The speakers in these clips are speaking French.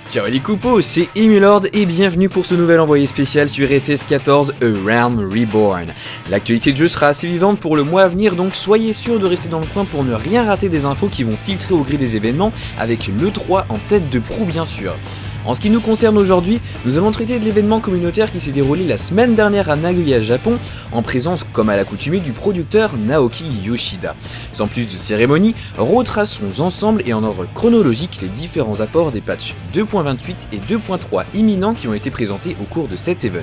Ciao les coupos, c'est Emulord et bienvenue pour ce nouvel envoyé spécial sur FF14 A Realm Reborn. L'actualité de jeu sera assez vivante pour le mois à venir, donc soyez sûr de rester dans le coin pour ne rien rater des infos qui vont filtrer au gré des événements, avec l'E3 en tête de proue bien sûr. En ce qui nous concerne aujourd'hui, nous allons traiter de l'événement communautaire qui s'est déroulé la semaine dernière à Nagoya, Japon, en présence, comme à l'accoutumée, du producteur Naoki Yoshida. Sans plus de cérémonie, retraçons ensemble et en ordre chronologique les différents apports des patchs 2.28 et 2.3 imminents qui ont été présentés au cours de cet event.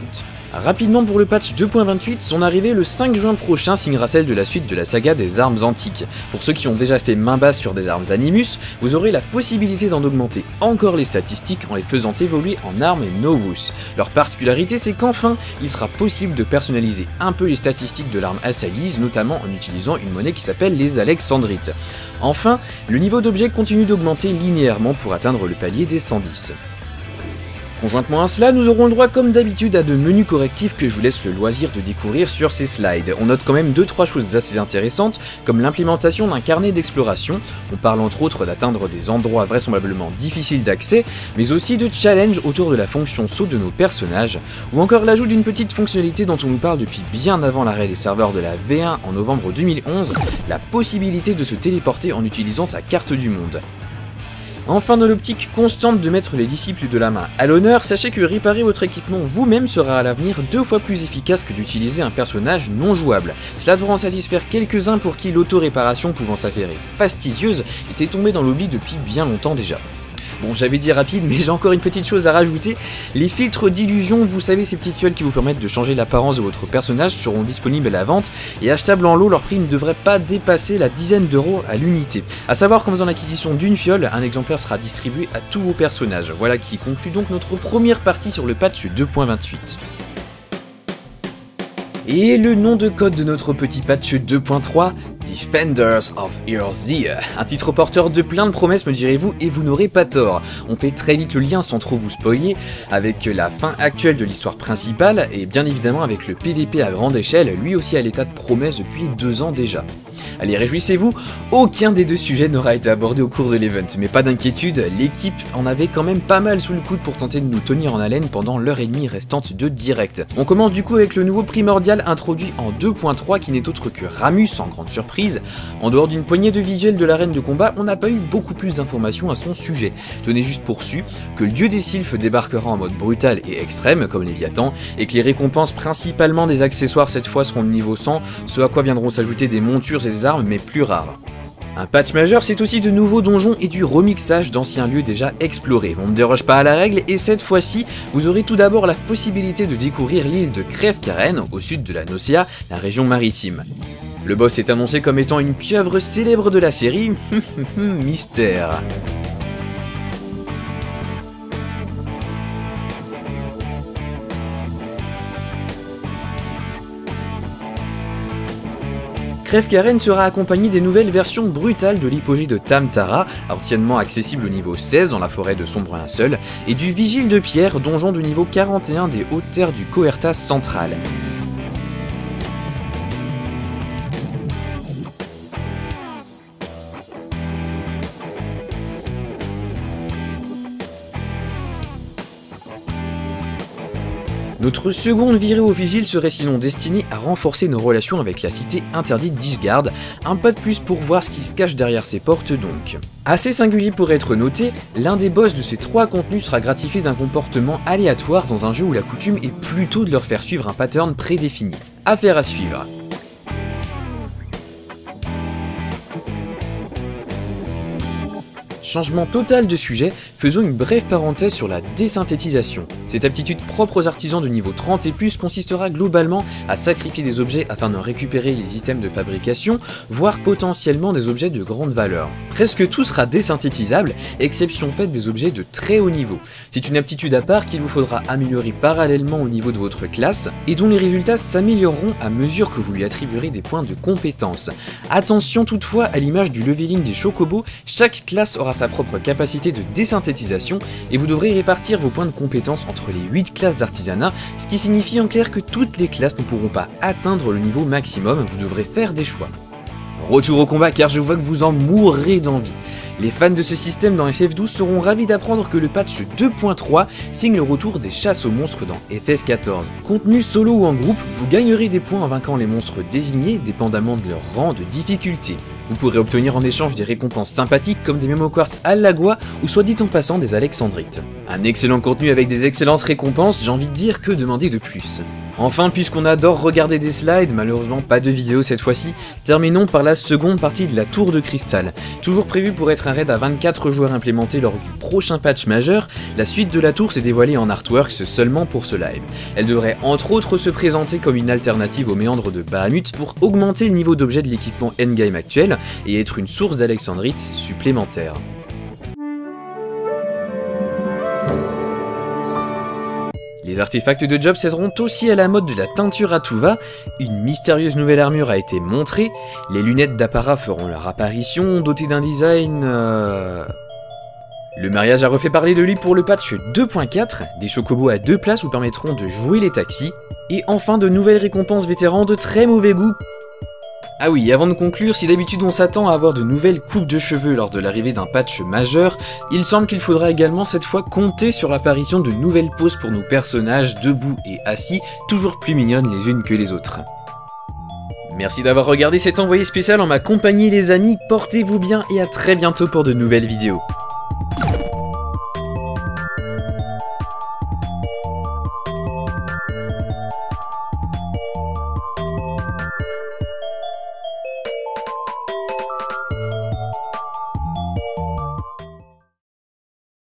Rapidement pour le patch 2.28, son arrivée le 5 juin prochain signera celle de la suite de la saga des armes antiques. Pour ceux qui ont déjà fait main basse sur des armes Animus, vous aurez la possibilité d'en augmenter encore les statistiques en les faisant évoluer en armes Novus. Leur particularité, c'est qu'enfin, il sera possible de personnaliser un peu les statistiques de l'arme Assagiz, notamment en utilisant une monnaie qui s'appelle les Alexandrites. Enfin, le niveau d'objet continue d'augmenter linéairement pour atteindre le palier des 110. Conjointement à cela, nous aurons le droit comme d'habitude à de menus correctifs que je vous laisse le loisir de découvrir sur ces slides. On note quand même 2-3 choses assez intéressantes, comme l'implémentation d'un carnet d'exploration, on parle entre autres d'atteindre des endroits vraisemblablement difficiles d'accès, mais aussi de challenges autour de la fonction saut de nos personnages, ou encore l'ajout d'une petite fonctionnalité dont on nous parle depuis bien avant l'arrêt des serveurs de la V1 en novembre 2011, la possibilité de se téléporter en utilisant sa carte du monde. Enfin, dans l'optique constante de mettre les disciples de la main à l'honneur, sachez que réparer votre équipement vous-même sera à l'avenir 2 fois plus efficace que d'utiliser un personnage non jouable. Cela devra en satisfaire quelques-uns pour qui l'auto-réparation pouvant s'avérer fastidieuse était tombée dans l'oubli depuis bien longtemps déjà. Bon, j'avais dit rapide, mais j'ai encore une petite chose à rajouter. Les filtres d'illusion, vous savez, ces petites fioles qui vous permettent de changer l'apparence de votre personnage seront disponibles à la vente et achetables en lot, leur prix ne devrait pas dépasser la dizaine d'euros à l'unité. A savoir qu'en faisant l'acquisition d'une fiole, un exemplaire sera distribué à tous vos personnages. Voilà qui conclut donc notre première partie sur le patch 2.28. Et le nom de code de notre petit patch 2.3, Defenders of Earthsea, un titre porteur de plein de promesses me direz-vous, et vous n'aurez pas tort. On fait très vite le lien sans trop vous spoiler avec la fin actuelle de l'histoire principale et bien évidemment avec le PVP à grande échelle, lui aussi à l'état de promesse depuis 2 ans déjà. Allez, réjouissez-vous, aucun des deux sujets n'aura été abordé au cours de l'event, mais pas d'inquiétude, l'équipe en avait quand même pas mal sous le coude pour tenter de nous tenir en haleine pendant l'heure et demie restante de direct. On commence du coup avec le nouveau primordial introduit en 2.3 qui n'est autre que Ramus, sans grande surprise. En dehors d'une poignée de visuels de l'arène de combat, on n'a pas eu beaucoup plus d'informations à son sujet. Tenez juste pour su que le dieu des sylphes débarquera en mode brutal et extrême, comme Léviathan, et que les récompenses principalement des accessoires cette fois seront de niveau 100, ce à quoi viendront s'ajouter des montures et des armes mais plus rares. Un patch majeur, c'est aussi de nouveaux donjons et du remixage d'anciens lieux déjà explorés. On ne déroge pas à la règle et cette fois-ci, vous aurez tout d'abord la possibilité de découvrir l'île de Crève-Carène, au sud de la Nocea, la région maritime. Le boss est annoncé comme étant une pieuvre célèbre de la série, mystère. Crève-Carène sera accompagné des nouvelles versions brutales de l'hypogée de Tam-Tara, anciennement accessible au niveau 16 dans la forêt de Sombre Linceul, et du Vigile de Pierre, donjon du niveau 41 des hautes terres du Coertas central. Notre seconde virée au vigile serait sinon destinée à renforcer nos relations avec la cité interdite d'Ishgard, un pas de plus pour voir ce qui se cache derrière ces portes donc. Assez singulier pour être noté, l'un des boss de ces 3 contenus sera gratifié d'un comportement aléatoire dans un jeu où la coutume est plutôt de leur faire suivre un pattern prédéfini. Affaire à suivre. Changement total de sujet, faisons une brève parenthèse sur la désynthétisation. Cette aptitude propre aux artisans de niveau 30 et plus consistera globalement à sacrifier des objets afin de récupérer les items de fabrication, voire potentiellement des objets de grande valeur. Presque tout sera désynthétisable, exception faite des objets de très haut niveau. C'est une aptitude à part qu'il vous faudra améliorer parallèlement au niveau de votre classe, et dont les résultats s'amélioreront à mesure que vous lui attribuerez des points de compétence. Attention toutefois, à l'image du leveling des chocobos, chaque classe aura sa propre capacité de désynthétisation et vous devrez répartir vos points de compétence entre les 8 classes d'artisanat, ce qui signifie en clair que toutes les classes ne pourront pas atteindre le niveau maximum, vous devrez faire des choix. Retour au combat car je vois que vous en mourrez d'envie. Les fans de ce système dans FF12 seront ravis d'apprendre que le patch 2.3 signe le retour des chasses aux monstres dans FF14. Contenu solo ou en groupe, vous gagnerez des points en vainquant les monstres désignés, dépendamment de leur rang de difficulté. Vous pourrez obtenir en échange des récompenses sympathiques comme des Memo Quartz Allagua ou soit dit en passant des Alexandrites. Un excellent contenu avec des excellentes récompenses, j'ai envie de dire que demander de plus. Enfin, puisqu'on adore regarder des slides, malheureusement pas de vidéo cette fois-ci, terminons par la seconde partie de la Tour de Cristal. Toujours prévu pour être un raid à 24 joueurs implémenté lors du prochain patch majeur, la suite de la tour s'est dévoilée en artworks seulement pour ce live. Elle devrait entre autres se présenter comme une alternative aux méandres de Bahamut pour augmenter le niveau d'objet de l'équipement endgame actuel et être une source d'Alexandrite supplémentaire. Les artefacts de job céderont aussi à la mode de la teinture à tout va, une mystérieuse nouvelle armure a été montrée, les lunettes d'apparat feront leur apparition, dotées d'un design... Le mariage a refait parler de lui pour le patch 2.4, des chocobos à 2 places vous permettront de jouer les taxis, et enfin de nouvelles récompenses vétérans de très mauvais goût. Ah oui, avant de conclure, si d'habitude on s'attend à avoir de nouvelles coupes de cheveux lors de l'arrivée d'un patch majeur, il semble qu'il faudra également cette fois compter sur l'apparition de nouvelles poses pour nos personnages debout et assis, toujours plus mignonnes les unes que les autres. Merci d'avoir regardé cet envoyé spécial en ma compagnie les amis, portez-vous bien et à très bientôt pour de nouvelles vidéos.